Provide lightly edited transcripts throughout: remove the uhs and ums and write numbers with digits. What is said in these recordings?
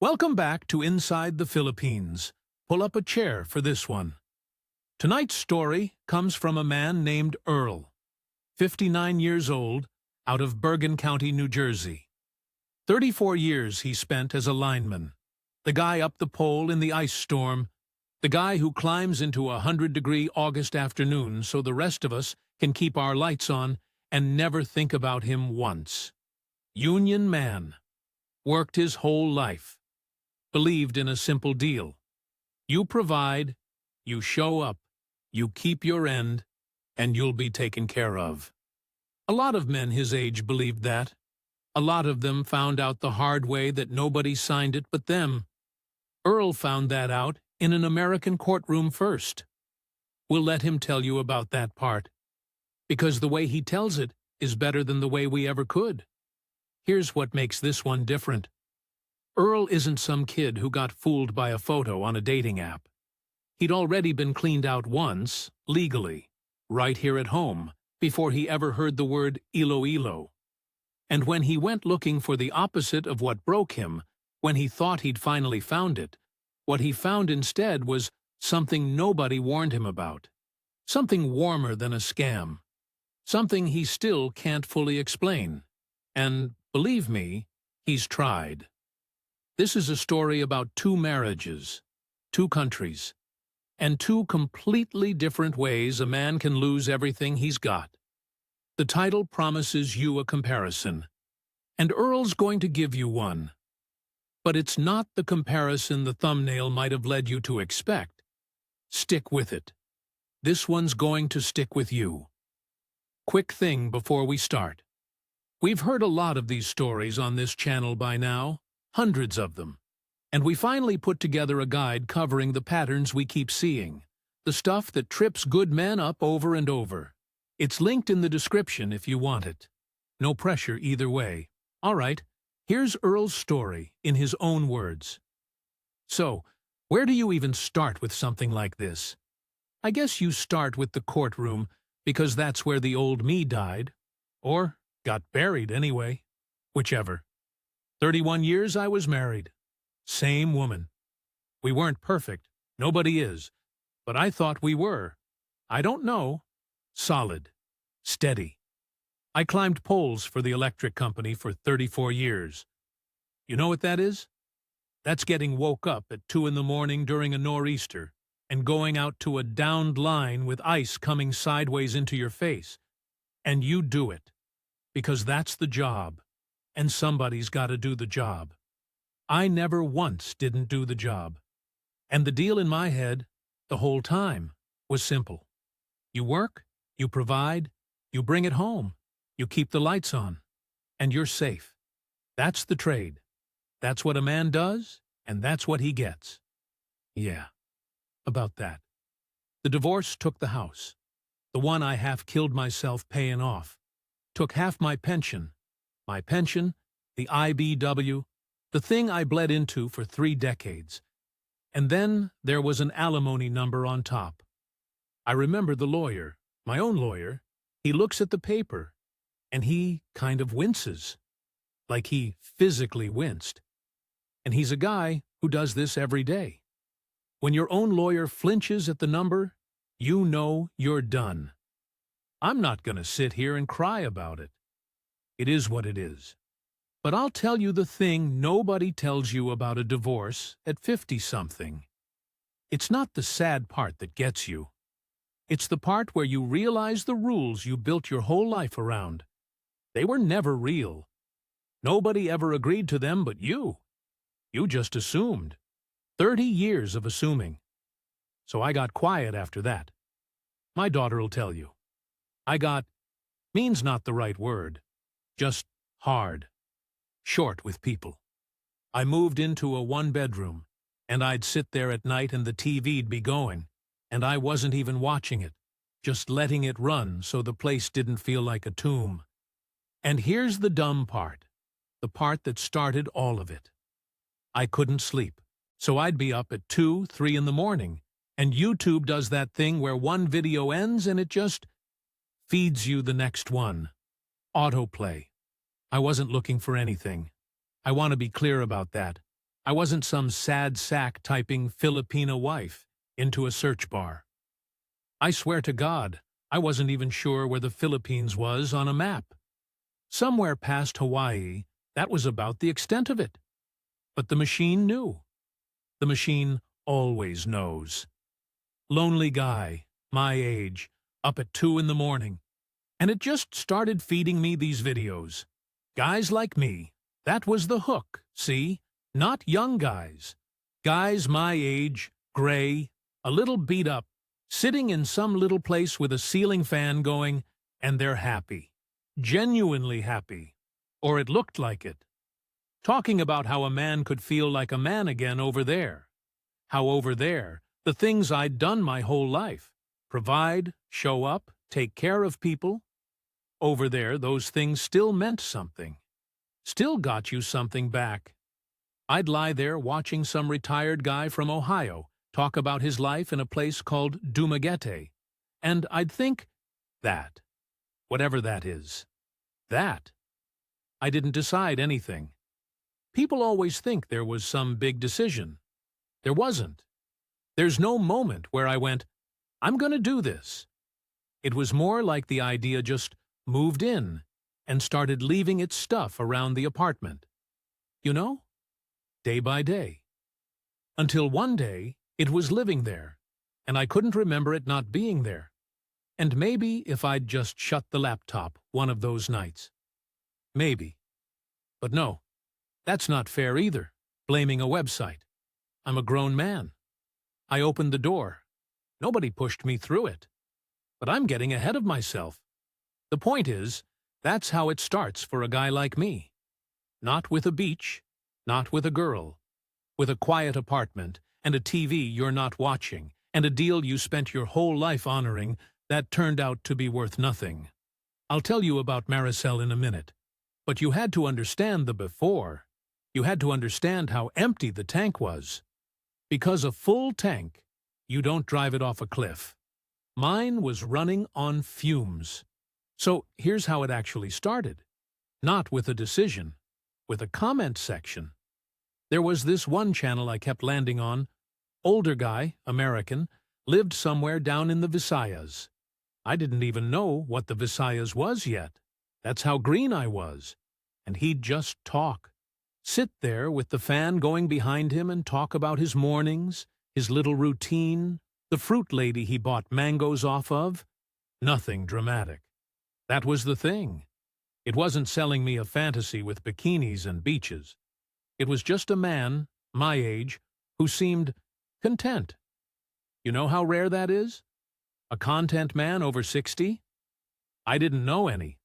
Welcome back to Inside the Philippines. Pull up a chair for this one. Tonight's story comes from a man named Earl, 59 years old, out of Bergen County, New Jersey. 34 years he spent as a lineman. The guy up the pole in the ice storm. The guy who climbs into a 100-degree August afternoon so the rest of us can keep our lights on and never think about him once. Union man. Worked his whole life. Believed in a simple deal. You provide, you show up, you keep your end, and you'll be taken care of. A lot of men his age believed that. A lot of them found out the hard way that nobody signed it but them. Earl found that out in an American courtroom first. We'll let him tell you about that part, because the way he tells it is better than the way we ever could. Here's what makes this one different. Earl isn't some kid who got fooled by a photo on a dating app. He'd already been cleaned out once, legally, right here at home, before he ever heard the word Iloilo. And when he went looking for the opposite of what broke him, when he thought he'd finally found it, what he found instead was something nobody warned him about. Something warmer than a scam. Something he still can't fully explain. And, believe me, he's tried. This is a story about two marriages, two countries, and two completely different ways a man can lose everything he's got. The title promises you a comparison, and Earl's going to give you one. But it's not the comparison the thumbnail might have led you to expect. Stick with it. This one's going to stick with you. Quick thing before we start. We've heard a lot of these stories on this channel by now. Hundreds of them. And we finally put together a guide covering the patterns we keep seeing, the stuff that trips good men up over and over. It's linked in the description if you want it. No pressure either way. All right, here's Earl's story in his own words. So, where do you even start with something like this? I guess you start with the courtroom because that's where the old me died. Or got buried anyway. Whichever. 31 years I was married. Same woman. We weren't perfect. Nobody is. But I thought we were. I don't know. Solid. Steady. I climbed poles for the electric company for 34 years. You know what that is? That's getting woke up at 2 in the morning during a nor'easter and going out to a downed line with ice coming sideways into your face. And you do it. Because that's the job. And somebody's got to do the job. I never once didn't do the job. And the deal in my head, the whole time, was simple. You work, you provide, you bring it home, you keep the lights on, and you're safe. That's the trade. That's what a man does, and that's what he gets. Yeah, about that. The divorce took the house. The one I half killed myself paying off. Took half my pension. My pension, the IBW, the thing I bled into for 3 decades. And then there was an alimony number on top. I remember the lawyer, my own lawyer, he looks at the paper, and he kind of winces. Like he physically winced. And he's a guy who does this every day. When your own lawyer flinches at the number, you know you're done. I'm not going to sit here and cry about it. It is what it is. But I'll tell you the thing nobody tells you about a divorce at 50-something. It's not the sad part that gets you. It's the part where you realize the rules you built your whole life around. They were never real. Nobody ever agreed to them but you. You just assumed. 30 years of assuming. So I got quiet after that. My daughter'll tell you. I got, means not the right word. Just hard. Short with people. I moved into a 1-bedroom, and I'd sit there at night and the TV'd be going, and I wasn't even watching it, just letting it run so the place didn't feel like a tomb. And here's the dumb part, the part that started all of it. I couldn't sleep, so I'd be up at 2, 3 in the morning, and YouTube does that thing where one video ends and it just feeds you the next one. Autoplay. I wasn't looking for anything. I want to be clear about that. I wasn't some sad sack typing Filipina wife into a search bar. I swear to God, I wasn't even sure where the Philippines was on a map. Somewhere past Hawaii, that was about the extent of it. But the machine knew. The machine always knows. Lonely guy, my age, up at 2 in the morning. And it just started feeding me these videos. Guys like me. That was the hook, see? Not young guys. Guys my age, gray, a little beat up, sitting in some little place with a ceiling fan going, and they're happy. Genuinely happy. Or it looked like it. Talking about how a man could feel like a man again over there. How over there, the things I'd done my whole life. Provide, show up, take care of people. Over there, those things still meant something. Still got you something back. I'd lie there watching some retired guy from Ohio talk about his life in a place called Dumaguete, and I'd think, that, whatever that is, that. I didn't decide anything. People always think there was some big decision. There wasn't. There's no moment where I went, I'm going to do this. It was more like the idea just moved in and started leaving its stuff around the apartment. You know? Day by day. Until one day, it was living there, and I couldn't remember it not being there. And maybe if I'd just shut the laptop one of those nights. Maybe. But no, that's not fair either, blaming a website. I'm a grown man. I opened the door. Nobody pushed me through it. But I'm getting ahead of myself. The point is, that's how it starts for a guy like me. Not with a beach, not with a girl. With a quiet apartment, and a TV you're not watching, and a deal you spent your whole life honoring that turned out to be worth nothing. I'll tell you about Maricel in a minute. But you had to understand the before. You had to understand how empty the tank was. Because a full tank, you don't drive it off a cliff. Mine was running on fumes. So here's how it actually started. Not with a decision, with a comment section. There was this one channel I kept landing on. Older guy, American, lived somewhere down in the Visayas. I didn't even know what the Visayas was yet. That's how green I was. And he'd just talk. Sit there with the fan going behind him and talk about his mornings, his little routine, the fruit lady he bought mangoes off of. Nothing dramatic. That was the thing. It wasn't selling me a fantasy with bikinis and beaches. It was just a man, my age, who seemed content. You know how rare that is? A content man over 60? I didn't know any.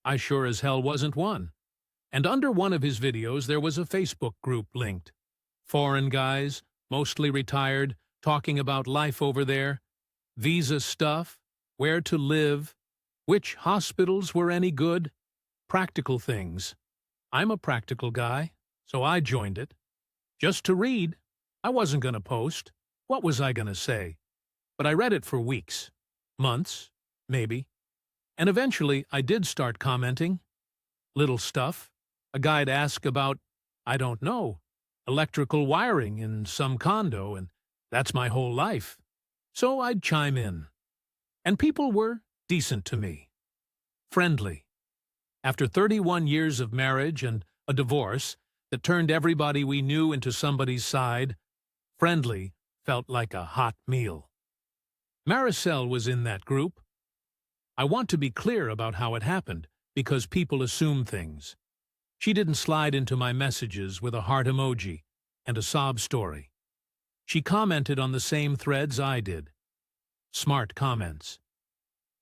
I sure as hell wasn't one. And under one of his videos there was a Facebook group linked. Foreign guys, mostly retired, talking about life over there, visa stuff, where to live, which hospitals were any good, practical things. I'm a practical guy, so I joined it. Just to read. I wasn't going to post. What was I going to say? But I read it for weeks, months, maybe. And eventually I did start commenting. Little stuff. A guy'd ask about, I don't know, electrical wiring in some condo, and that's my whole life. So I'd chime in. And people were decent to me. Friendly. After 31 years of marriage and a divorce that turned everybody we knew into somebody's side, friendly felt like a hot meal. Maricel was in that group. I want to be clear about how it happened, because people assume things. She didn't slide into my messages with a heart emoji and a sob story. She commented on the same threads I did. Smart comments.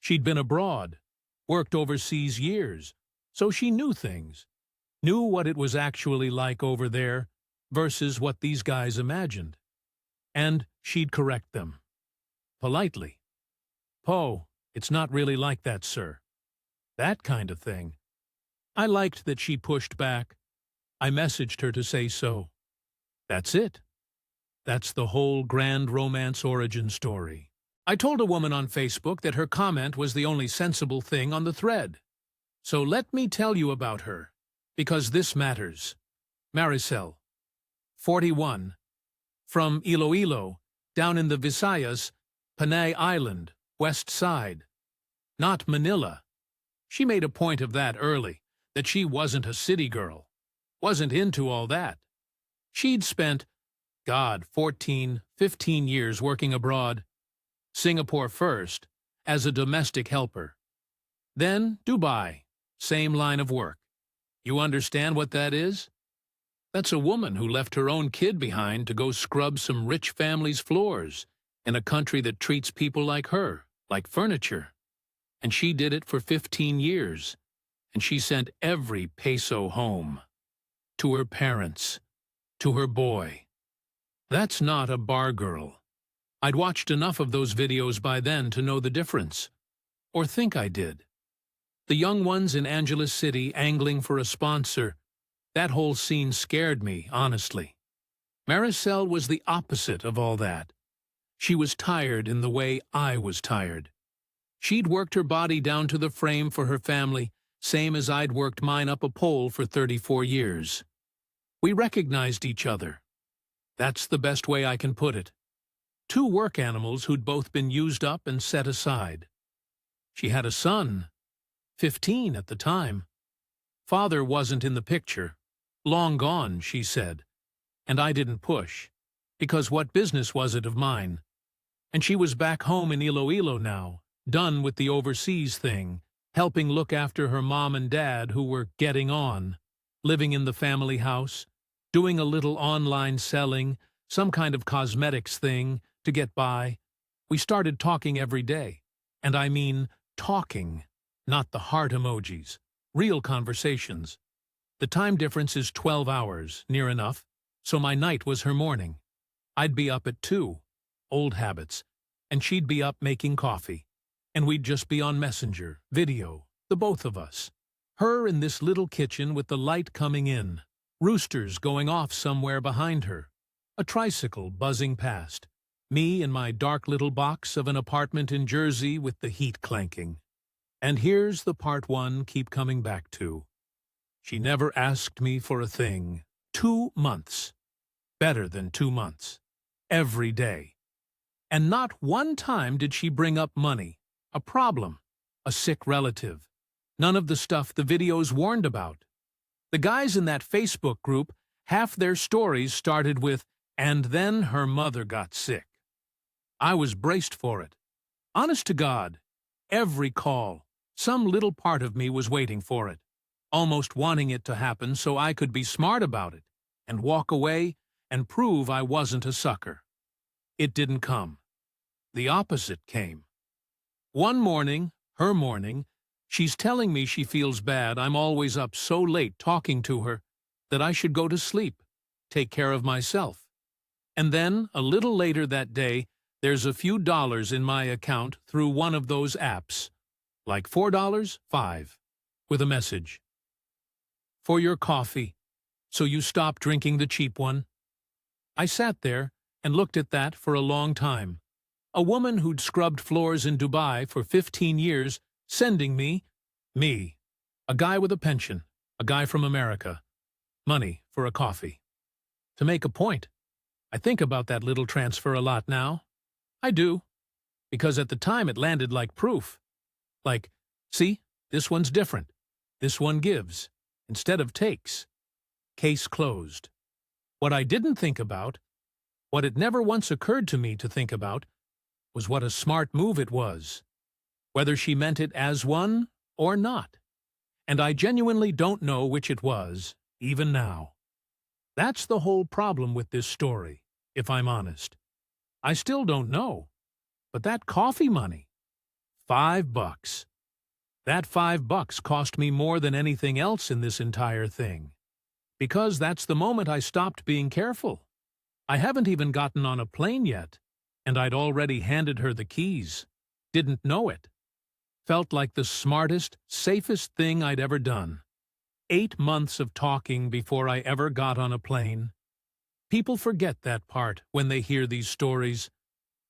She'd been abroad, worked overseas years, so she knew things, knew what it was actually like over there versus what these guys imagined. And she'd correct them. Politely. "Po, it's not really like that, sir." That kind of thing. I liked that she pushed back. I messaged her to say so. That's it. That's the whole grand romance origin story. I told a woman on Facebook that her comment was the only sensible thing on the thread. So let me tell you about her, because this matters. Maricel. 41, from Iloilo, down in the Visayas, Panay Island, west side. Not Manila. She made a point of that early, that she wasn't a city girl, wasn't into all that. She'd spent, 14, 15 years working abroad. Singapore first, as a domestic helper. Then Dubai, same line of work. You understand what that is? That's a woman who left her own kid behind to go scrub some rich family's floors in a country that treats people like her, like furniture. And she did it for 15 years. And she sent every peso home. To her parents. To her boy. That's not a bar girl. I'd watched enough of those videos by then to know the difference. Or think I did. The young ones in Angeles City angling for a sponsor, that whole scene scared me, honestly. Maricel was the opposite of all that. She was tired in the way I was tired. She'd worked her body down to the frame for her family, same as I'd worked mine up a pole for 34 years. We recognized each other. That's the best way I can put it. Two work animals who'd both been used up and set aside. She had a son, 15 at the time. Father wasn't in the picture. Long gone, she said. And I didn't push, because what business was it of mine? And she was back home in Iloilo now, done with the overseas thing, helping look after her mom and dad who were getting on, living in the family house, doing a little online selling, some kind of cosmetics thing to get by. We started talking every day. And I mean talking, not the heart emojis, real conversations. The time difference is 12 hours, near enough, so my night was her morning. I'd be up at 2, old habits, and she'd be up making coffee. And we'd just be on Messenger, video, the both of us. Her in this little kitchen with the light coming in, roosters going off somewhere behind her, a tricycle buzzing past, me in my dark little box of an apartment in Jersey with the heat clanking. And here's the part one keep coming back to. She never asked me for a thing. 2 months. Better than 2 months. Every day. And not one time did she bring up money, a problem, a sick relative. None of the stuff the videos warned about. The guys in that Facebook group, half their stories started with, "And then her mother got sick." I was braced for it. Honest to God, every call, some little part of me was waiting for it, almost wanting it to happen so I could be smart about it and walk away and prove I wasn't a sucker. It didn't come. The opposite came. One morning, her morning, she's telling me she feels bad I'm always up so late talking to her that I should go to sleep, take care of myself. And then, a little later that day, there's a few dollars in my account through one of those apps, like $4, $5, with a message. "For your coffee, so you stop drinking the cheap one." I sat there and looked at that for a long time. A woman who'd scrubbed floors in Dubai for 15 years sending me, a guy with a pension, a guy from America, money for a coffee. To make a point, I think about that little transfer a lot now. I do, because at the time it landed like proof. Like, see, this one's different. This one gives, instead of takes. Case closed. What I didn't think about, what it never once occurred to me to think about, was what a smart move it was, whether she meant it as one or not. And I genuinely don't know which it was, even now. That's the whole problem with this story, if I'm honest. I still don't know. But that coffee money, $5. That $5 cost me more than anything else in this entire thing. Because that's the moment I stopped being careful. I haven't even gotten on a plane yet, and I'd already handed her the keys. Didn't know it. Felt like the smartest, safest thing I'd ever done. 8 months of talking before I ever got on a plane. People forget that part when they hear these stories.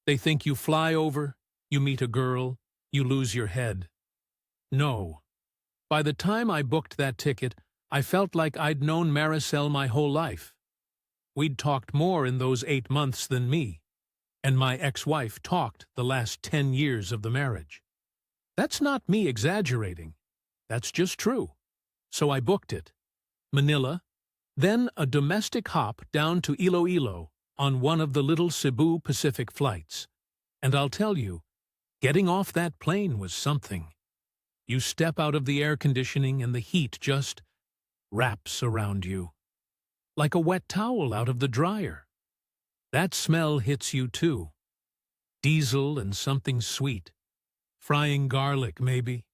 They think you fly over, you meet a girl, you lose your head. No. By the time I booked that ticket, I felt like I'd known Maricel my whole life. we'd talked more in those 8 months than me, and my ex-wife talked the last 10 years of the marriage. That's not me exaggerating. That's just true. So I booked it. Manila, then a domestic hop down to Iloilo on one of the little Cebu Pacific flights. And I'll tell you, getting off that plane was something. You step out of the air conditioning and the heat just wraps around you, like a wet towel out of the dryer. That smell hits you too. Diesel and something sweet. Frying garlic, maybe.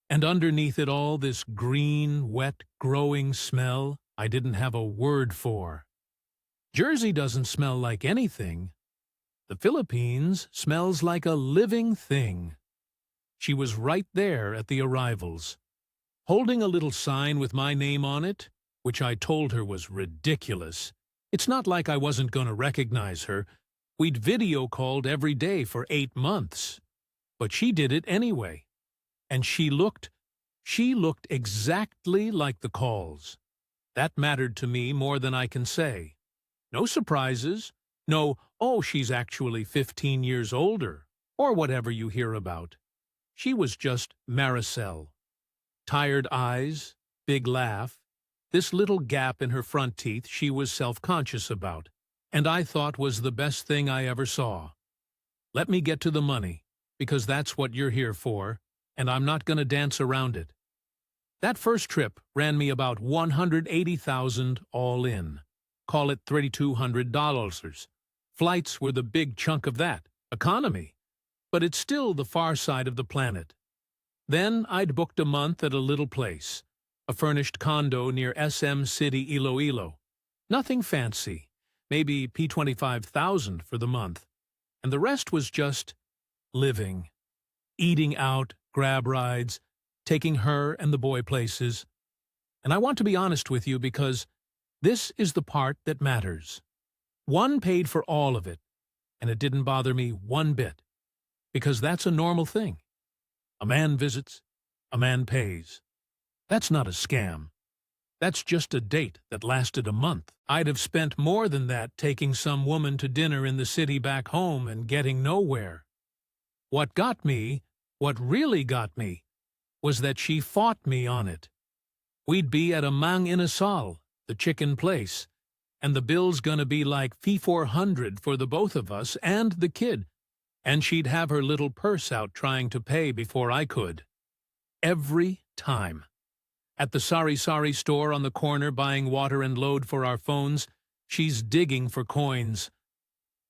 And underneath it all, this green, wet, growing smell I didn't have a word for. Jersey doesn't smell like anything. The Philippines smells like a living thing. She was right there at the arrivals, holding a little sign with my name on it, which I told her was ridiculous. It's not like I wasn't going to recognize her. We'd video called every day for 8 months. But she did it anyway. And she looked exactly like the calls. That mattered to me more than I can say. No surprises. No, oh, she's actually 15 years older, or whatever you hear about. She was just Maricel. Tired eyes, big laugh, this little gap in her front teeth she was self-conscious about, and I thought was the best thing I ever saw. Let me get to the money, because that's what you're here for, and I'm not going to dance around it. That first trip ran me about $180,000 all in. Call it $3,200. Flights were the big chunk of that, economy. But it's still the far side of the planet. Then I'd booked a month at a little place, a furnished condo near SM City, Iloilo. Nothing fancy, maybe $25,000 for the month. And the rest was just living, eating out, grab rides, taking her and the boy places. And I want to be honest with you because this is the part that matters. One paid for all of it, and it didn't bother me one bit. Because that's a normal thing. A man visits, a man pays. That's not a scam. That's just a date that lasted a month. I'd have spent more than that taking some woman to dinner in the city back home and getting nowhere. What really got me, was that she fought me on it. We'd be at a Mang Inasal, the chicken place, and the bill's gonna be like $400 for the both of us and the kid. And she'd have her little purse out trying to pay before I could. Every time. At the Sari Sari store on the corner buying water and load for our phones, she's digging for coins.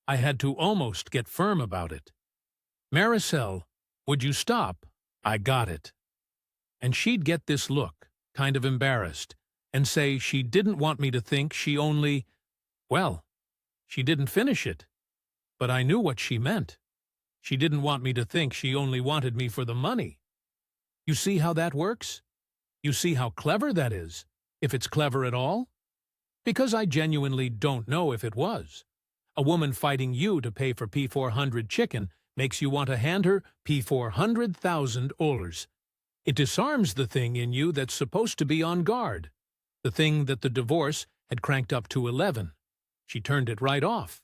I had to almost get firm about it. Maricel, would you stop? I got it. And she'd get this look, kind of embarrassed, and say she didn't want me to think she only, well, she didn't finish it. But I knew what she meant. She didn't want me to think she only wanted me for the money. You see how that works? You see how clever that is, if it's clever at all? Because I genuinely don't know if it was. A woman fighting you to pay for P400 chicken makes you want to hand her P400,000 $. It disarms the thing in you that's supposed to be on guard. The thing that the divorce had cranked up to 11. She turned it right off.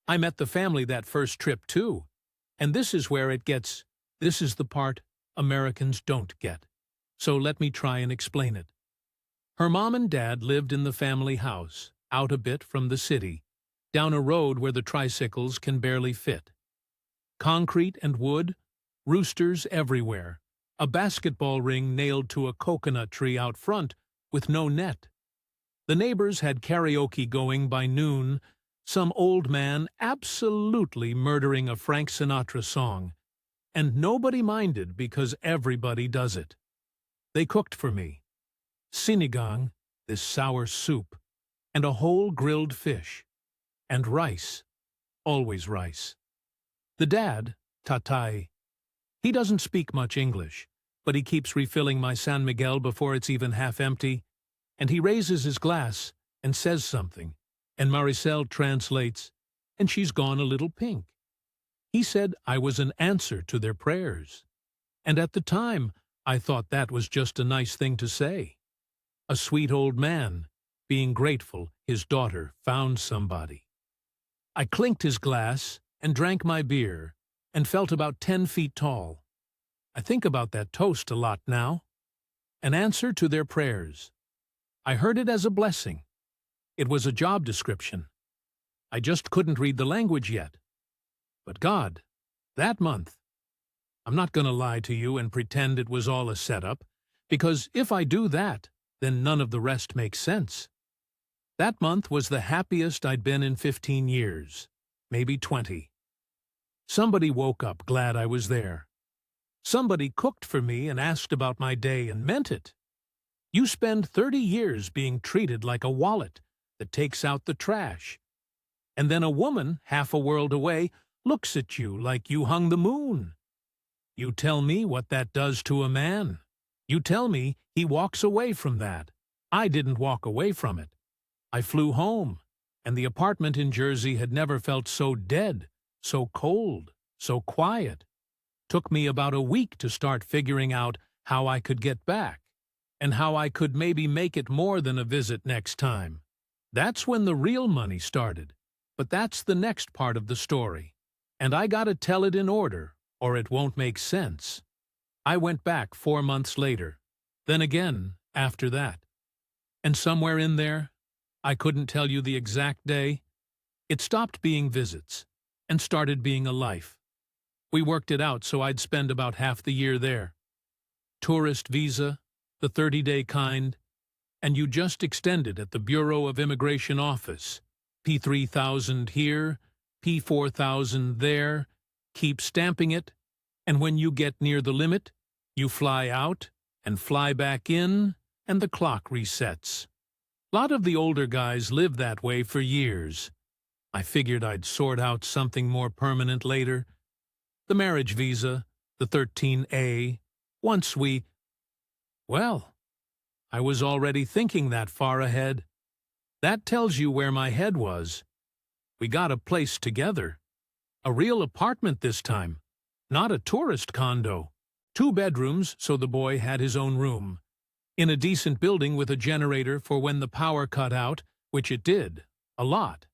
I met the family that first trip too. And this is the part Americans don't get. So let me try and explain it. Her mom and dad lived in the family house, out a bit from the city, down a road where the tricycles can barely fit. Concrete and wood, roosters everywhere, a basketball ring nailed to a coconut tree out front with no net. The neighbors had karaoke going by noon, some old man absolutely murdering a Frank Sinatra song, and nobody minded because everybody does it. They cooked for me. Sinigang, this sour soup, and a whole grilled fish, and rice, always rice. The dad, Tatay, he doesn't speak much English, but he keeps refilling my San Miguel before it's even half empty, and he raises his glass and says something. And Maricel translates, and she's gone a little pink. He said I was an answer to their prayers. And at the time, I thought that was just a nice thing to say. A sweet old man, being grateful his daughter found somebody. I clinked his glass and drank my beer and felt about 10 feet tall. I think about that toast a lot now. An answer to their prayers. I heard it as a blessing. It was a job description. I just couldn't read the language yet. But God, that month, I'm not going to lie to you and pretend it was all a setup, because if I do that, then none of the rest makes sense. That month was the happiest I'd been in 15 years, maybe 20. Somebody woke up glad I was there. Somebody cooked for me and asked about my day and meant it. You spend 30 years being treated like a wallet that takes out the trash. And then a woman, half a world away, looks at you like you hung the moon. You tell me what that does to a man. You tell me he walks away from that. I didn't walk away from it. I flew home, and the apartment in Jersey had never felt so dead, so cold, so quiet. Took me about a week to start figuring out how I could get back, and how I could maybe make it more than a visit next time. That's when the real money started. But that's the next part of the story, and I gotta tell it in order, or it won't make sense. I went back 4 months later, then again after that. And somewhere in there, I couldn't tell you the exact day, it stopped being visits and started being a life. We worked it out so I'd spend about half the year there. Tourist visa, the 30-day kind, and you just extend it at the Bureau of Immigration office. P3000 here, P4000 there, keep stamping it, and when you get near the limit, you fly out and fly back in, and the clock resets. A lot of the older guys live that way for years. I figured I'd sort out something more permanent later. The marriage visa, the 13A, once we... Well, I was already thinking that far ahead. That tells you where my head was. We got a place together. A real apartment this time, not a tourist condo. 2 bedrooms, so the boy had his own room. In a decent building with a generator for when the power cut out, which it did, a lot.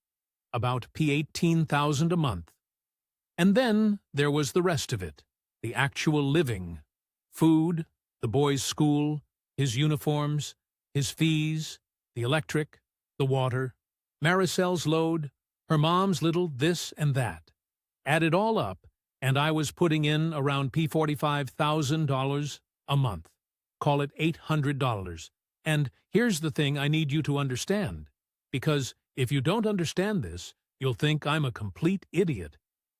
About P18,000 a month. And then there was the rest of it, the actual living. Food, the boy's school, his uniforms, his fees, the electric, the water, Maricel's load, her mom's little this and that. Add it all up, and I was putting in around $45,000 a month. Call it $800. And here's the thing I need you to understand, because if you don't understand this, you'll think I'm a complete idiot,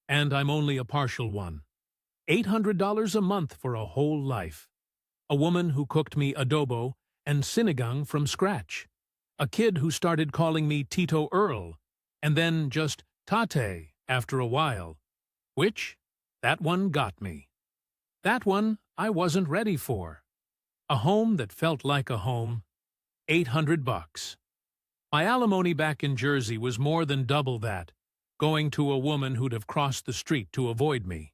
and I'm only a partial one. $800 a month for a whole life. A woman who cooked me adobo and sinigang from scratch. A kid who started calling me Tito Earl, and then just Tate after a while. Which? That one got me. That one I wasn't ready for. A home that felt like a home. $800. My alimony back in Jersey was more than double that, going to a woman who'd have crossed the street to avoid me.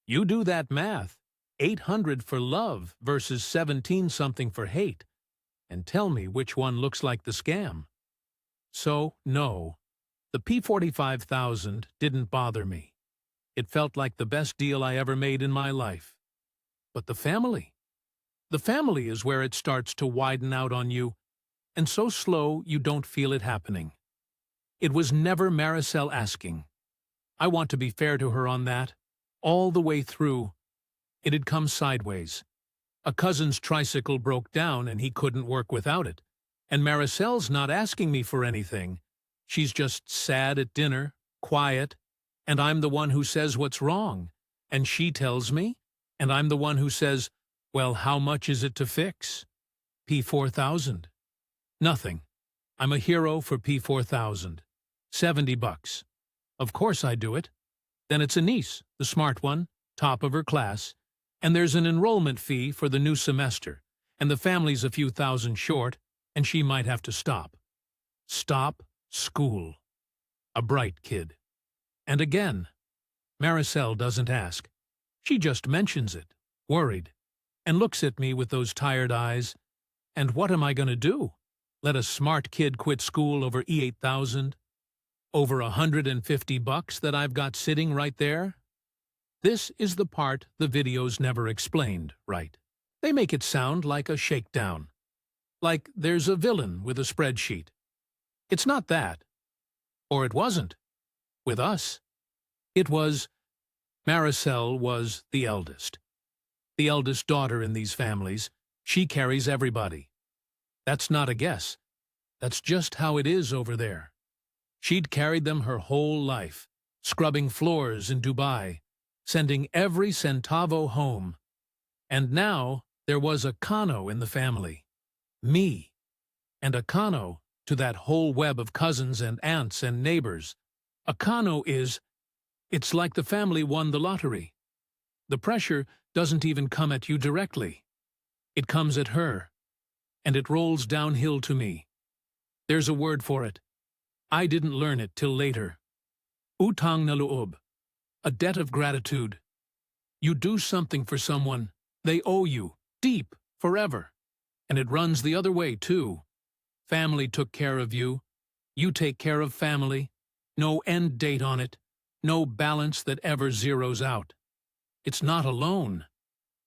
You do that math, 800 for love versus 17-something for hate, and tell me which one looks like the scam. So, no, the P45,000 didn't bother me. It felt like the best deal I ever made in my life. But the family? The family is where it starts to widen out on you, and so slow you don't feel it happening. It was never Maricel asking. I want to be fair to her on that. All the way through, it had come sideways. A cousin's tricycle broke down and he couldn't work without it. And Maricel's not asking me for anything. She's just sad at dinner, quiet, and I'm the one who says what's wrong. And she tells me, and I'm the one who says, well, how much is it to fix? P4000. Nothing. I'm a hero for P4000. $70. Of course I do it. Then it's a niece, the smart one, top of her class, and there's an enrollment fee for the new semester, and the family's a few thousand short, and she might have to stop. Stop school. A bright kid. And again, Maricel doesn't ask. She just mentions it, worried, and looks at me with those tired eyes. And what am I going to do? Let a smart kid quit school over E8000? Over $150 that I've got sitting right there? This is the part the videos never explained, right? They make it sound like a shakedown. Like there's a villain with a spreadsheet. It's not that. Or it wasn't. With us. It was... Maricel was the eldest. The eldest daughter in these families. She carries everybody. That's not a guess. That's just how it is over there. She'd carried them her whole life, scrubbing floors in Dubai, sending every centavo home. And now there was a Kano in the family. Me. And a Kano to that whole web of cousins and aunts and neighbors. A Kano is... It's like the family won the lottery. The pressure doesn't even come at you directly. It comes at her. And it rolls downhill to me. There's a word for it. I didn't learn it till later. Utang na loob. A debt of gratitude. You do something for someone, they owe you, deep, forever. And it runs the other way, too. Family took care of you. You take care of family. No end date on it. No balance that ever zeroes out. It's not a loan.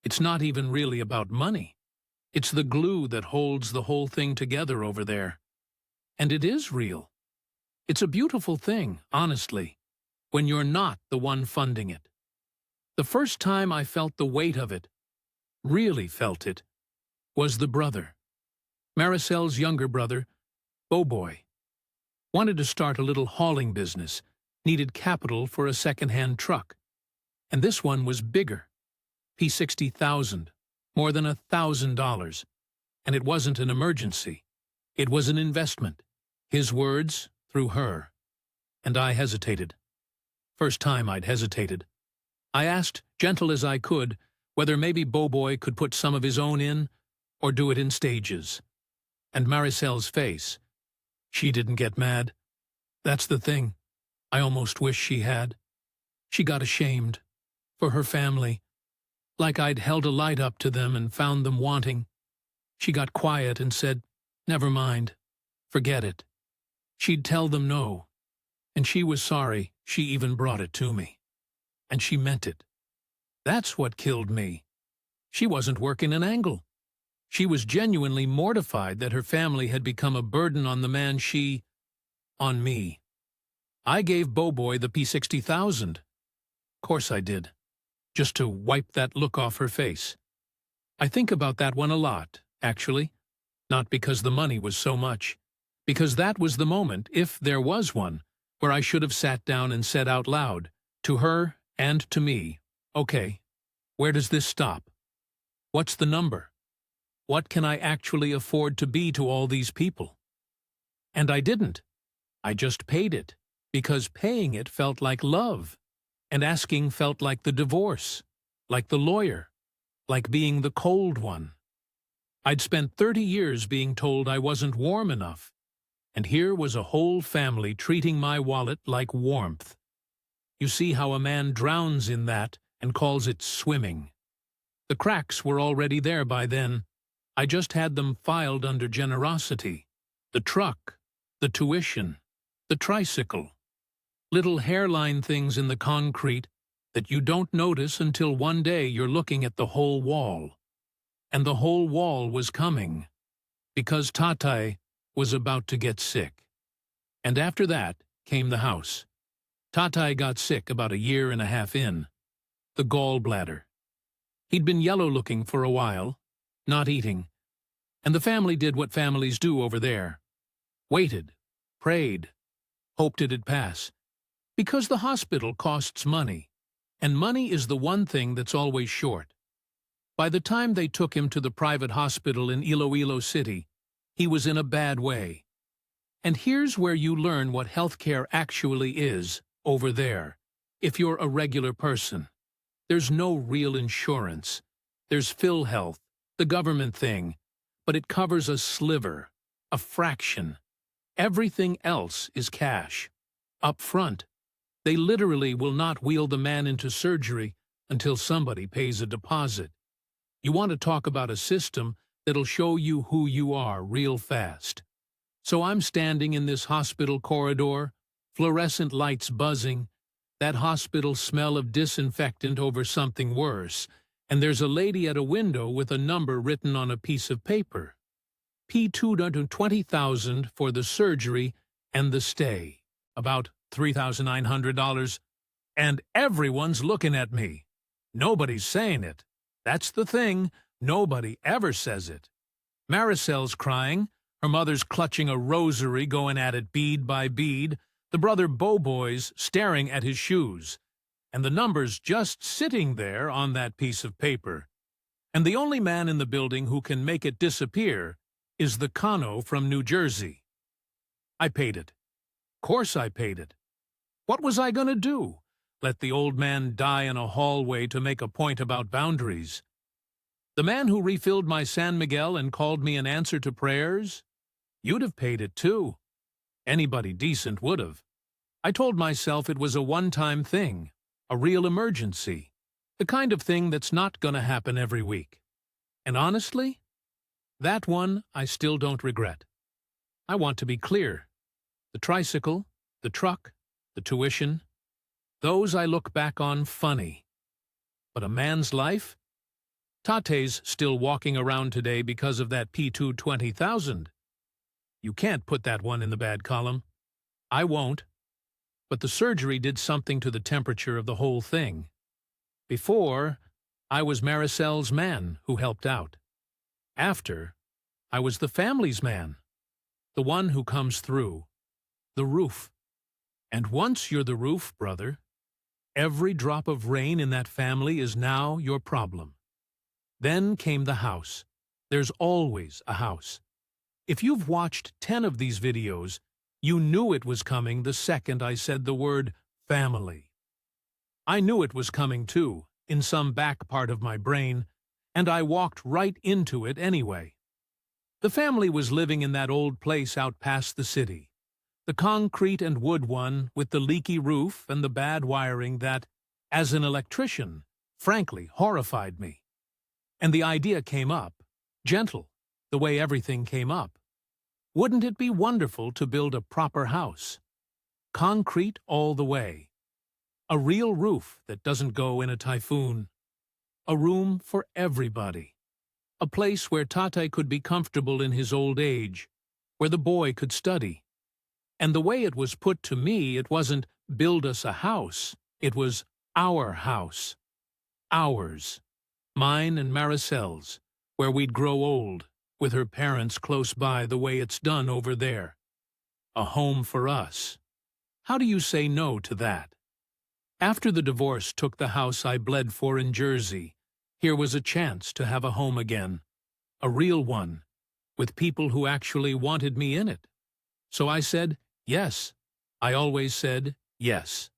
It's not even really about money. It's the glue that holds the whole thing together over there. And it is real. It's a beautiful thing, honestly, when you're not the one funding it. The first time I felt the weight of it, really felt it, was the brother. Maricel's younger brother, Boboy, wanted to start a little hauling business, needed capital for a second-hand truck. And this one was bigger, P60,000, more than $1,000. And it wasn't an emergency. It was an investment. His words through her. And I hesitated. First time I'd hesitated. I asked, gentle as I could, whether maybe Boboy could put some of his own in, or do it in stages. And Maricel's face. She didn't get mad. That's the thing. I almost wish she had. She got ashamed. For her family. Like I'd held a light up to them and found them wanting. She got quiet and said, never mind. Forget it. She'd tell them no. And she was sorry she even brought it to me. And she meant it. That's what killed me. She wasn't working an angle. She was genuinely mortified that her family had become a burden on the man on me. I gave Boboy the P60,000. Course I did. Just to wipe that look off her face. I think about that one a lot, actually. Not because the money was so much. Because that was the moment, if there was one, where I should have sat down and said out loud, to her and to me, okay, where does this stop? What's the number? What can I actually afford to be to all these people? And I didn't. I just paid it, because paying it felt like love, and asking felt like the divorce, like the lawyer, like being the cold one. I'd spent 30 years being told I wasn't warm enough, and here was a whole family treating my wallet like warmth. You see how a man drowns in that and calls it swimming. The cracks were already there by then. I just had them filed under generosity. The truck, the tuition, the tricycle. Little hairline things in the concrete that you don't notice until one day you're looking at the whole wall. And the whole wall was coming, because Tatai was about to get sick. And after that came the house. Tatai got sick about a year and a half in. The gallbladder. He'd been yellow-looking for a while, not eating. And the family did what families do over there. Waited, prayed, hoped it'd pass. Because the hospital costs money, and money is the one thing that's always short. By the time they took him to the private hospital in Iloilo City, he was in a bad way. And here's where you learn what healthcare actually is, over there, if you're a regular person. There's no real insurance. There's PhilHealth, the government thing, but it covers a sliver, a fraction. Everything else is cash. Up front. They literally will not wheel the man into surgery until somebody pays a deposit. You want to talk about a system that'll show you who you are real fast. So I'm standing in this hospital corridor, fluorescent lights buzzing, that hospital smell of disinfectant over something worse, and there's a lady at a window with a number written on a piece of paper. P220,000 for the surgery and the stay. About $3,900. And everyone's looking at me. Nobody's saying it. That's the thing. Nobody ever says it. Maricel's crying. Her mother's clutching a rosary, going at it bead by bead. The brother Boboy's staring at his shoes. And the numbers just sitting there on that piece of paper. And the only man in the building who can make it disappear is the Kano from New Jersey. I paid it. Course I paid it. What was I going to do? Let the old man die in a hallway to make a point about boundaries? The man who refilled my San Miguel and called me an answer to prayers? You'd have paid it too. Anybody decent would have. I told myself it was a one-time thing, a real emergency, the kind of thing that's not going to happen every week. And honestly, that one I still don't regret. I want to be clear. The tricycle, the truck, the tuition, those I look back on funny. But a man's life? Tate's still walking around today because of that P220,000. You can't put that one in the bad column. I won't. But the surgery did something to the temperature of the whole thing. Before, I was Maricel's man who helped out. After, I was the family's man, the one who comes through, the roof. And once you're the roof, brother, every drop of rain in that family is now your problem. Then came the house. There's always a house. If you've watched 10 of these videos, you knew it was coming the second I said the word family. I knew it was coming too, in some back part of my brain, and I walked right into it anyway. The family was living in that old place out past the city. The concrete and wood one with the leaky roof and the bad wiring that, as an electrician, frankly horrified me. And the idea came up, gentle, the way everything came up. Wouldn't it be wonderful to build a proper house? Concrete all the way. A real roof that doesn't go in a typhoon. A room for everybody. A place where Tate could be comfortable in his old age, where the boy could study. And the way it was put to me, it wasn't build us a house, it was our house. Ours. Mine and Maricel's, where we'd grow old, with her parents close by the way it's done over there. A home for us. How do you say no to that? After the divorce took the house I bled for in Jersey, here was a chance to have a home again. A real one, with people who actually wanted me in it. So I said, yes. I always said, yes.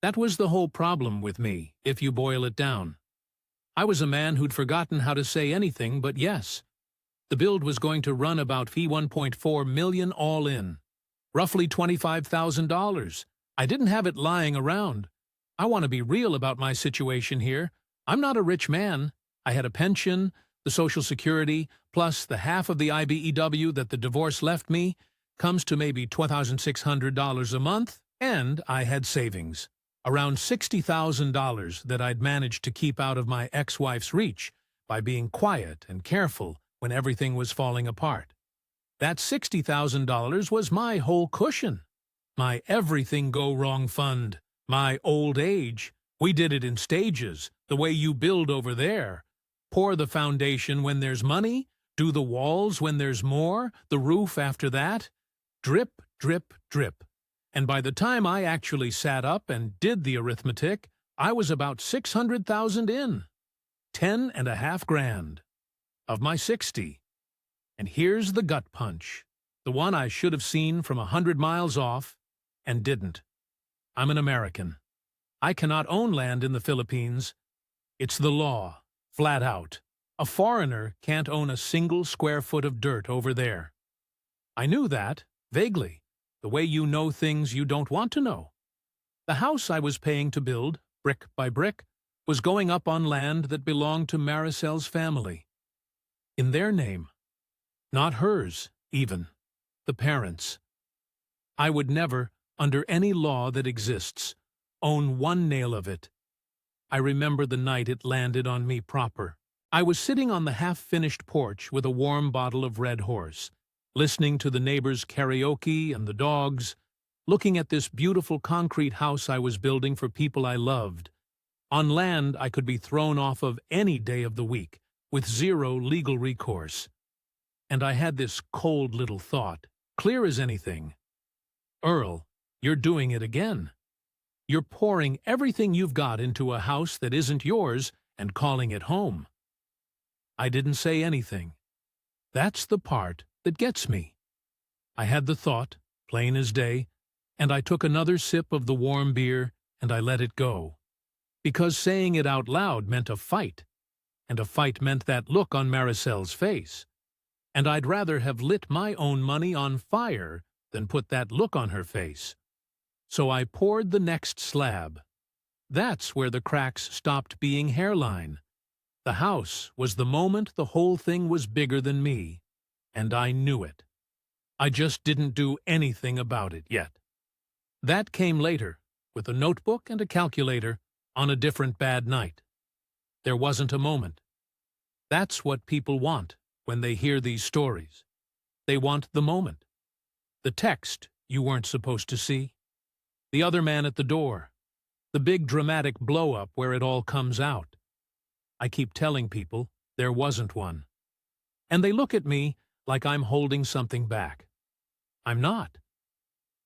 That was the whole problem with me, if you boil it down. I was a man who'd forgotten how to say anything but yes. The build was going to run about $1.4 million all in. Roughly $25,000. I didn't have it lying around. I want to be real about my situation here. I'm not a rich man. I had a pension, the Social Security, plus the half of the IBEW that the divorce left me, comes to maybe $2,600 a month, and I had savings. Around $60,000 that I'd managed to keep out of my ex-wife's reach by being quiet and careful when everything was falling apart. That $60,000 was my whole cushion, my everything-go-wrong fund, my old age. We did it in stages, the way you build over there. Pour the foundation when there's money, do the walls when there's more, the roof after that. Drip, drip, drip. And by the time I actually sat up and did the arithmetic, I was about $600,000 in. 10.5 grand. Of my 60. And here's the gut punch. The one I should have seen from 100 miles off, and didn't. I'm an American. I cannot own land in the Philippines. It's the law, flat out. A foreigner can't own a single square foot of dirt over there. I knew that, vaguely, the way you know things you don't want to know. The house I was paying to build, brick by brick, was going up on land that belonged to Maricel's family. In their name. Not hers, even. the parents. I would never, under any law that exists, own one nail of it. I remember the night it landed on me proper. I was sitting on the half-finished porch with a warm bottle of Red Horse, listening to the neighbors' karaoke and the dogs, looking at this beautiful concrete house I was building for people I loved, on land I could be thrown off of any day of the week, with zero legal recourse. And I had this cold little thought, clear as anything. Earl, you're doing it again. You're pouring everything you've got into a house that isn't yours and calling it home. I didn't say anything. That's the part that gets me. I had the thought, plain as day, and I took another sip of the warm beer and I let it go. Because saying it out loud meant a fight, and a fight meant that look on Maricel's face. And I'd rather have lit my own money on fire than put that look on her face. So I poured the next slab. That's where the cracks stopped being hairline. The house was the moment the whole thing was bigger than me, and I knew it. I just didn't do anything about it yet. That came later, with a notebook and a calculator, on a different bad night. There wasn't a moment. That's what people want when they hear these stories. They want the moment. The text you weren't supposed to see. The other man at the door. The big dramatic blow-up where it all comes out. I keep telling people there wasn't one. And they look at me like I'm holding something back. I'm not.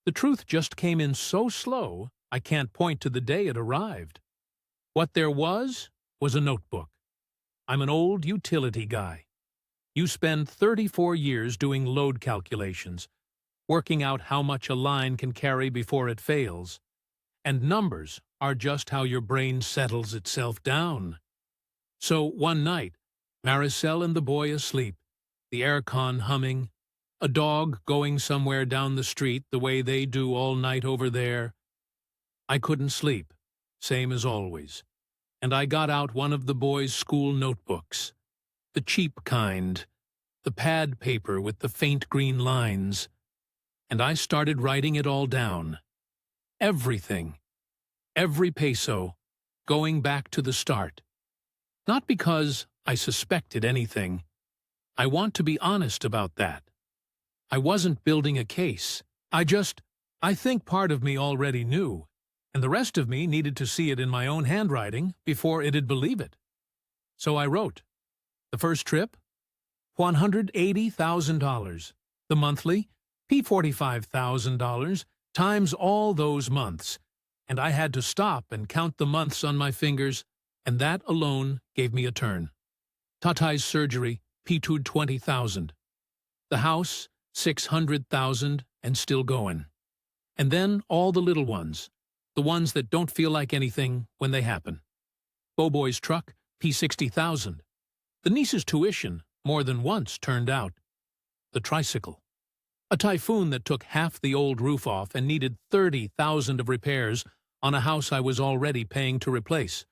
The truth just came in so slow, I can't point to the day it arrived. What there was a notebook. I'm an old utility guy. You spend 34 years doing load calculations, working out how much a line can carry before it fails, and numbers are just how your brain settles itself down. So one night, Maricel and the boy asleep, the aircon humming, a dog going somewhere down the street the way they do all night over there. I couldn't sleep, same as always, and I got out one of the boys' school notebooks, the cheap kind, the pad paper with the faint green lines, and I started writing it all down. Everything, every peso, going back to the start. Not because I suspected anything. I want to be honest about that. I wasn't building a case. I think part of me already knew, and the rest of me needed to see it in my own handwriting before it'd believe it. So I wrote. The first trip? $180,000. The monthly? $45,000 times all those months. And I had to stop and count the months on my fingers, and that alone gave me a turn. Tatai's surgery, P2'd 20,000. The house, 600,000 and still going. And then all the little ones, the ones that don't feel like anything when they happen. Boboi's truck, P60,000. The niece's tuition, more than once turned out. The tricycle. A typhoon that took half the old roof off and needed 30,000 of repairs on a house I was already paying to replace.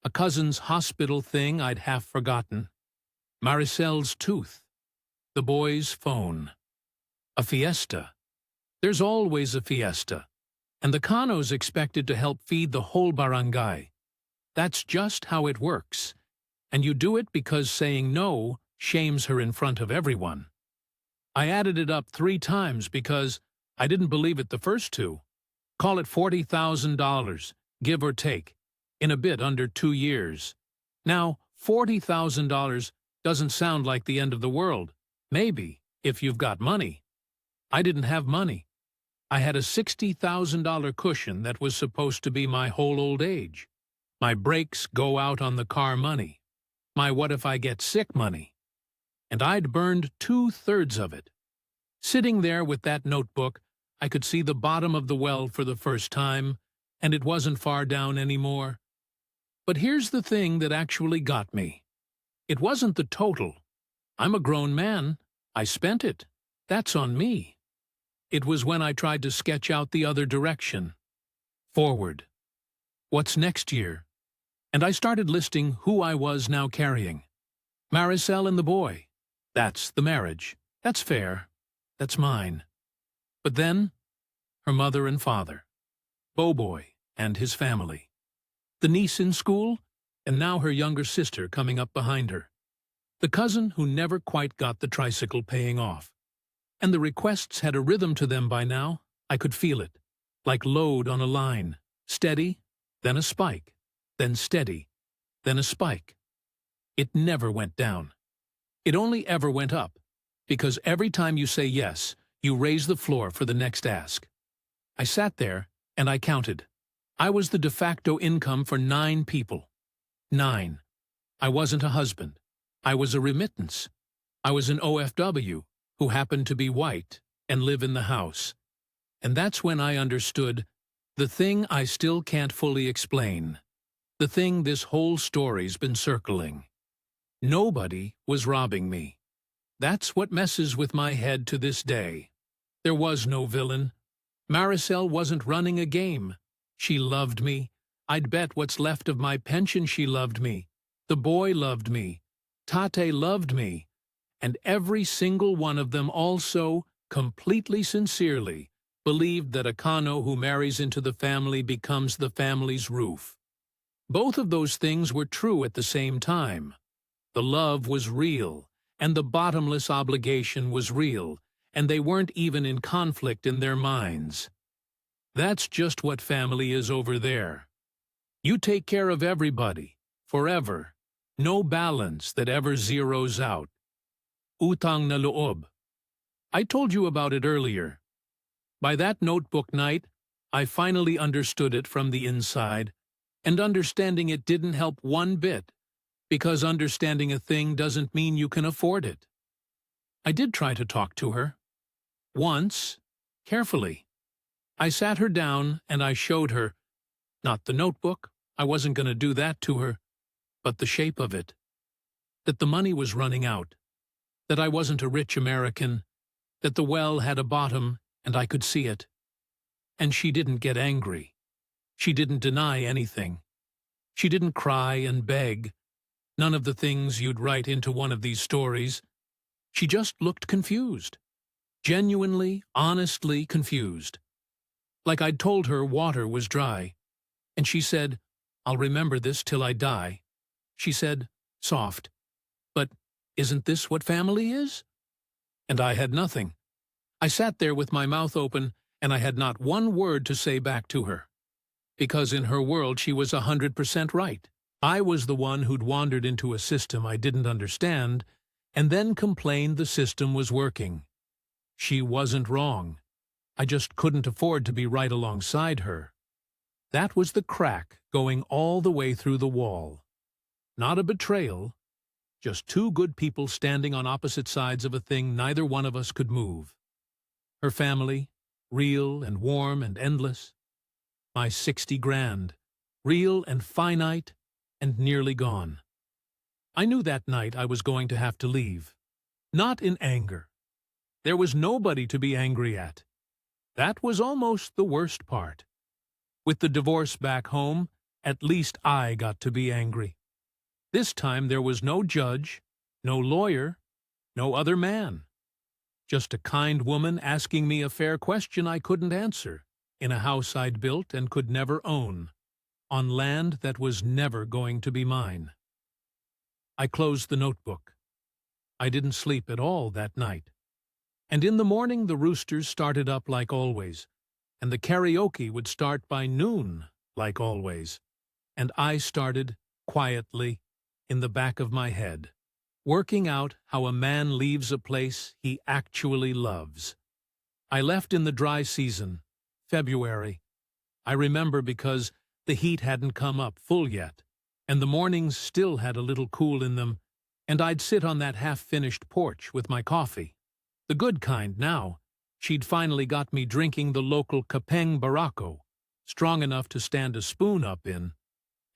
A cousin's hospital thing I'd half forgotten. Maricel's tooth. The boy's phone. A fiesta. There's always a fiesta. And the Kano's expected to help feed the whole barangay. That's just how it works. And you do it because saying no shames her in front of everyone. I added it up 3 times because I didn't believe it the first 2. Call it $40,000, give or take, in a bit under 2 years. Now, $40,000 doesn't sound like the end of the world. Maybe, if you've got money. I didn't have money. I had a $60,000 cushion that was supposed to be my whole old age. My brakes go out on the car money. My what if I get sick money. And I'd burned 2/3 of it. Sitting there with that notebook, I could see the bottom of the well for the first time, and it wasn't far down anymore. But here's the thing that actually got me. It wasn't the total. I'm a grown man. I spent it. That's on me. It was when I tried to sketch out the other direction. Forward. What's next year? And I started listing who I was now carrying. Maricel and the boy. That's the marriage. That's fair. That's mine. But then, her mother and father, Boboy and his family, the niece in school, and now her younger sister coming up behind her, the cousin who never quite got the tricycle paying off. And the requests had a rhythm to them by now. I could feel it, like load on a line, steady, then a spike, then steady, then a spike. It never went down. It only ever went up, because every time you say yes, you raise the floor for the next ask. I sat there, and I counted. I was the de facto income for 9 people. 9. I wasn't a husband. I was a remittance. I was an OFW who happened to be white and live in the house. And that's when I understood the thing I still can't fully explain, the thing this whole story's been circling. Nobody was robbing me. That's what messes with my head to this day. There was no villain. Maricel wasn't running a game. She loved me. I'd bet what's left of my pension she loved me. The boy loved me. Tate loved me. And every single one of them also, completely sincerely, believed that a Kano who marries into the family becomes the family's roof. Both of those things were true at the same time. The love was real, and the bottomless obligation was real, and they weren't even in conflict in their minds. That's just what family is over there. You take care of everybody, forever. No balance that ever zeroes out. Utang na loob. I told you about it earlier. By that notebook night, I finally understood it from the inside, and understanding it didn't help one bit, because understanding a thing doesn't mean you can afford it. I did try to talk to her. Once, carefully. I sat her down and I showed her, not the notebook, I wasn't going to do that to her, but the shape of it. That the money was running out. That I wasn't a rich American. That the well had a bottom and I could see it. And she didn't get angry. She didn't deny anything. She didn't cry and beg. None of the things you'd write into one of these stories. She just looked confused. Genuinely, honestly confused. Like I'd told her water was dry. And she said, "I'll remember this till I die." She said, soft, "But isn't this what family is?" And I had nothing. I sat there with my mouth open, and I had not one word to say back to her. Because in her world she was 100% right. I was the one who'd wandered into a system I didn't understand, and then complained the system was working. She wasn't wrong. I just couldn't afford to be right alongside her. That was the crack going all the way through the wall. Not a betrayal, just 2 good people standing on opposite sides of a thing neither one of us could move. Her family, real and warm and endless. My 60 grand, real and finite and nearly gone. I knew that night I was going to have to leave. Not in anger. There was nobody to be angry at. That was almost the worst part. With the divorce back home, at least I got to be angry. This time there was no judge, no lawyer, no other man. Just a kind woman asking me a fair question I couldn't answer, in a house I'd built and could never own, on land that was never going to be mine. I closed the notebook. I didn't sleep at all that night. And in the morning the roosters started up like always, and the karaoke would start by noon like always, and I started, quietly, in the back of my head, working out how a man leaves a place he actually loves. I left in the dry season, February. I remember because the heat hadn't come up full yet, and the mornings still had a little cool in them, and I'd sit on that half-finished porch with my coffee. The good kind now. She'd finally got me drinking the local Kapeng Barako, strong enough to stand a spoon up in,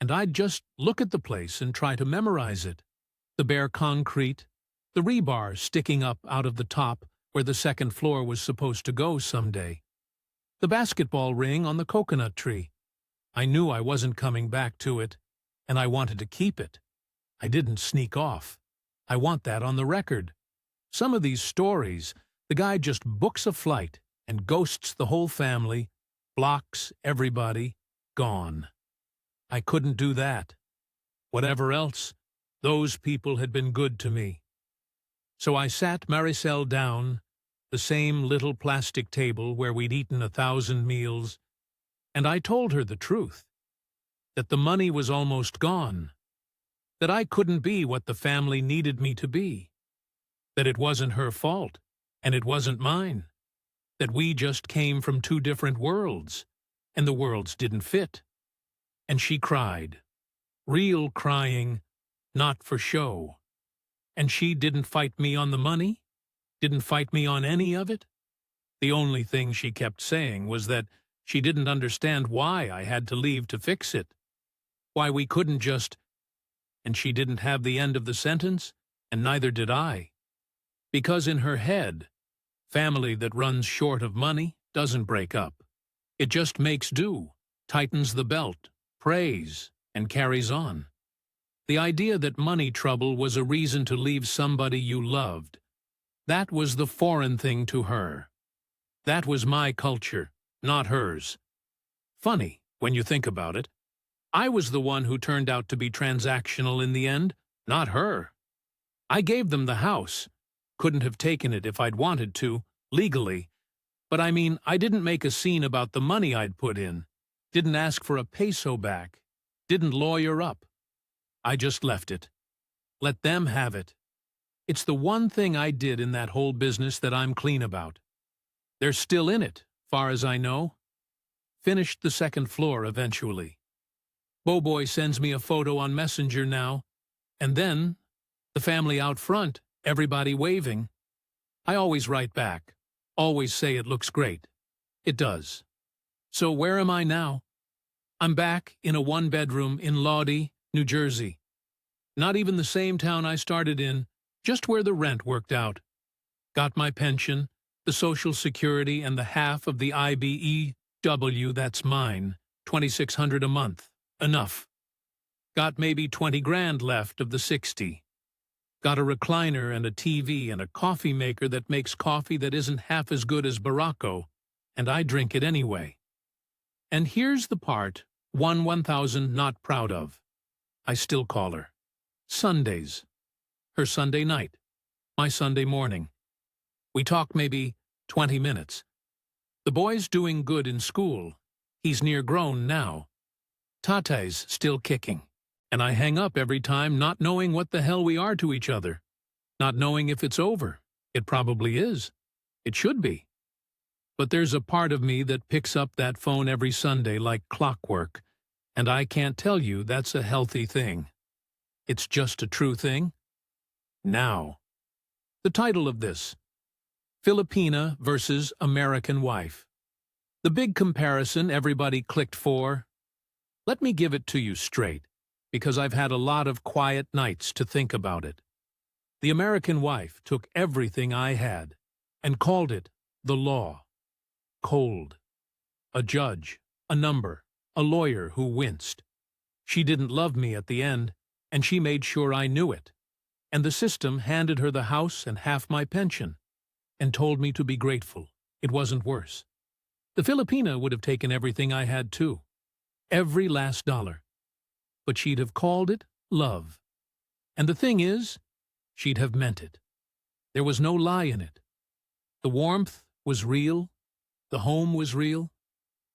and I'd just look at the place and try to memorize it. The bare concrete, the rebar sticking up out of the top where the second floor was supposed to go someday, the basketball ring on the coconut tree. I knew I wasn't coming back to it, and I wanted to keep it. I didn't sneak off. I want that on the record. Some of these stories, The guy just books a flight and ghosts the whole family, blocks everybody, gone. I couldn't do that. Whatever else, those people had been good to me. So I sat Maricel down, the same little plastic table where we'd eaten 1,000 meals, and I told her the truth, that the money was almost gone, that I couldn't be what the family needed me to be, that it wasn't her fault, and it wasn't mine, that we just came from two different worlds, and the worlds didn't fit. And she cried, real crying, not for show. And she didn't fight me on the money, didn't fight me on any of it. The only thing she kept saying was that she didn't understand why I had to leave to fix it, why we couldn't just... And she didn't have the end of the sentence, and neither did I. Because in her head, family that runs short of money doesn't break up. It just makes do, tightens the belt, prays, and carries on. The idea that money trouble was a reason to leave somebody you loved, that was the foreign thing to her. That was my culture, not hers. Funny, when you think about it. I was the one who turned out to be transactional in the end, not her. I gave them the house. Couldn't have taken it if I'd wanted to, legally. But I mean, I didn't make a scene about the money I'd put in. Didn't ask for a peso back. Didn't lawyer up. I just left it. Let them have it. It's the one thing I did in that whole business that I'm clean about. They're still in it, far as I know. Finished the second floor eventually. Boboy sends me a photo on Messenger now, and then the family out front, everybody waving. I always write back, always say it looks great. It does. So where am I now? I'm back in a one-bedroom in Lodi, New Jersey. Not even the same town I started in, just where the rent worked out. Got my pension, the Social Security, and the half of the IBEW that's mine, $2,600 a month. Enough. Got maybe 20 grand left of the 60. Got a recliner and a TV and a coffee maker that makes coffee that isn't half as good as Baracco, and I drink it anyway. And here's the part 1,000 not proud of. I still call her. Sundays. Her Sunday night. My Sunday morning. We talk maybe 20 minutes. The boy's doing good in school. He's near grown now. Tate's still kicking. And I hang up every time not knowing what the hell we are to each other. Not knowing if it's over. It probably is. It should be. But there's a part of me that picks up that phone every Sunday like clockwork, and I can't tell you that's a healthy thing. It's just a true thing. Now. The title of this: Filipina versus American Wife. The big comparison everybody clicked for. Let me give it to you straight, because I've had a lot of quiet nights to think about it. The American wife took everything I had and called it the law. Cold. A judge, a number, a lawyer who winced. She didn't love me at the end, and she made sure I knew it. And the system handed her the house and half my pension, and told me to be grateful. It wasn't worse. The Filipina would have taken everything I had too. Every last dollar. But she'd have called it love. And the thing is, she'd have meant it. There was no lie in it. The warmth was real. The home was real.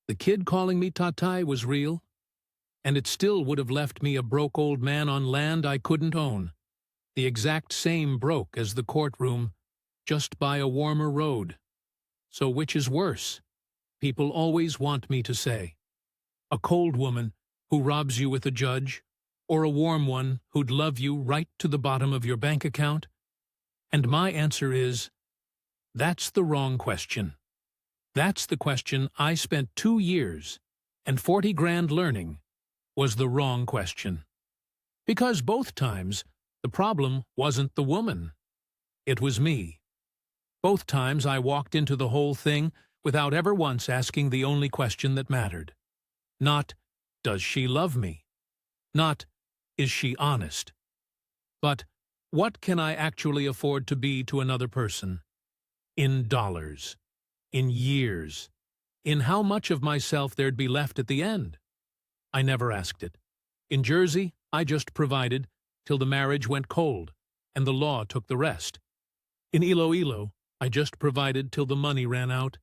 The kid calling me Tatai was real. And it still would have left me a broke old man on land I couldn't own. The exact same broke as the courtroom, just by a warmer road. So which is worse? People always want me to say. A cold woman who robs you with a judge, or a warm one who'd love you right to the bottom of your bank account? And my answer is, that's the wrong question. That's the question I spent 2 years and 40 grand learning was the wrong question. Because both times, the problem wasn't the woman. It was me. Both times I walked into the whole thing without ever once asking the only question that mattered. Not, does she love me? Not, is she honest? But, what can I actually afford to be to another person? In dollars. In years. In how much of myself there'd be left at the end. I never asked it. In Jersey, I just provided till the marriage went cold, and the law took the rest. In Iloilo, I just provided till the money ran out,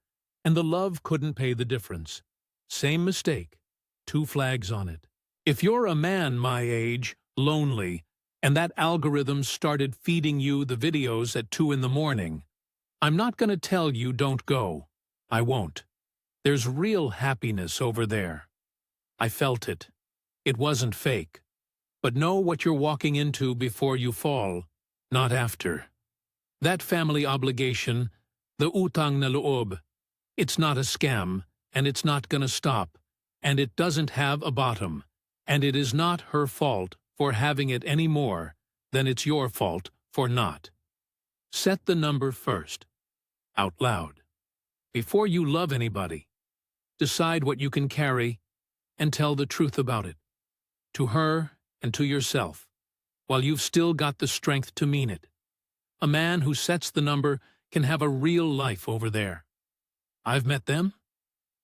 and the love couldn't pay the difference. Same mistake. 2 flags on it. If you're a man my age, lonely, and that algorithm started feeding you the videos at 2 in the morning, I'm not going to tell you don't go. I won't. There's real happiness over there. I felt it. It wasn't fake. But know what you're walking into before you fall, not after. That family obligation, the utang na loob, it's not a scam, and it's not gonna stop, and it doesn't have a bottom, and it is not her fault for having it any more than it's your fault for not. Set the number first, out loud. Before you love anybody, decide what you can carry and tell the truth about it, to her and to yourself, while you've still got the strength to mean it. A man who sets the number can have a real life over there. I've met them.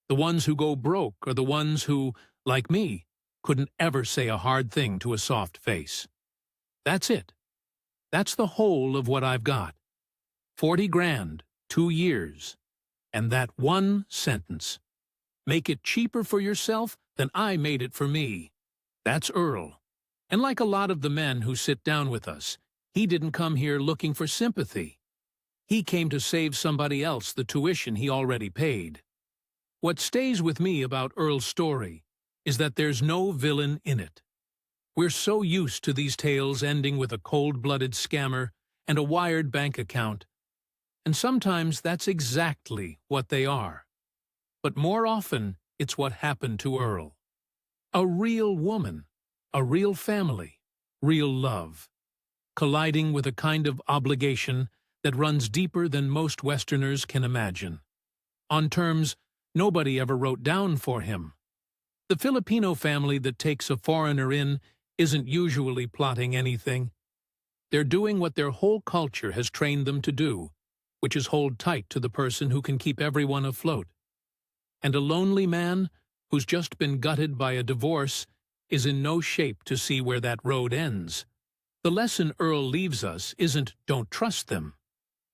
The ones who go broke are the ones who, like me, couldn't ever say a hard thing to a soft face. That's it. That's the whole of what I've got. 40 grand, 2 years, and that one sentence. Make it cheaper for yourself than I made it for me. That's Earl. And like a lot of the men who sit down with us, he didn't come here looking for sympathy. He came to save somebody else the tuition he already paid. What stays with me about Earl's story is that there's no villain in it. We're so used to these tales ending with a cold-blooded scammer and a wired bank account, and sometimes that's exactly what they are. But more often, it's what happened to Earl. A real woman, a real family, real love, colliding with a kind of obligation that runs deeper than most Westerners can imagine, on terms nobody ever wrote down for him. The Filipino family that takes a foreigner in isn't usually plotting anything. They're doing what their whole culture has trained them to do, which is hold tight to the person who can keep everyone afloat. And a lonely man who's just been gutted by a divorce is in no shape to see where that road ends. The lesson Earl leaves us isn't don't trust them.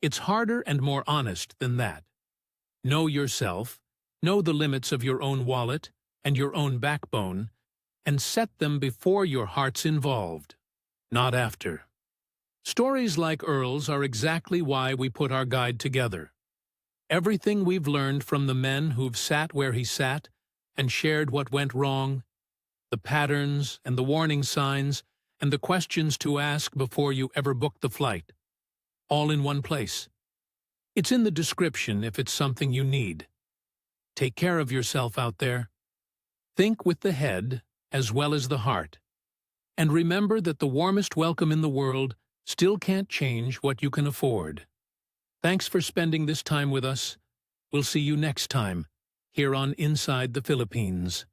It's harder and more honest than that. Know yourself, know the limits of your own wallet and your own backbone, and set them before your heart's involved, not after. Stories like Earl's are exactly why we put our guide together. Everything we've learned from the men who've sat where he sat and shared what went wrong, the patterns and the warning signs and the questions to ask before you ever book the flight, all in one place. It's in the description if it's something you need. Take care of yourself out there. Think with the head as well as the heart. And remember that the warmest welcome in the world still can't change what you can afford. Thanks for spending this time with us. We'll see you next time, here on Inside the Philippines.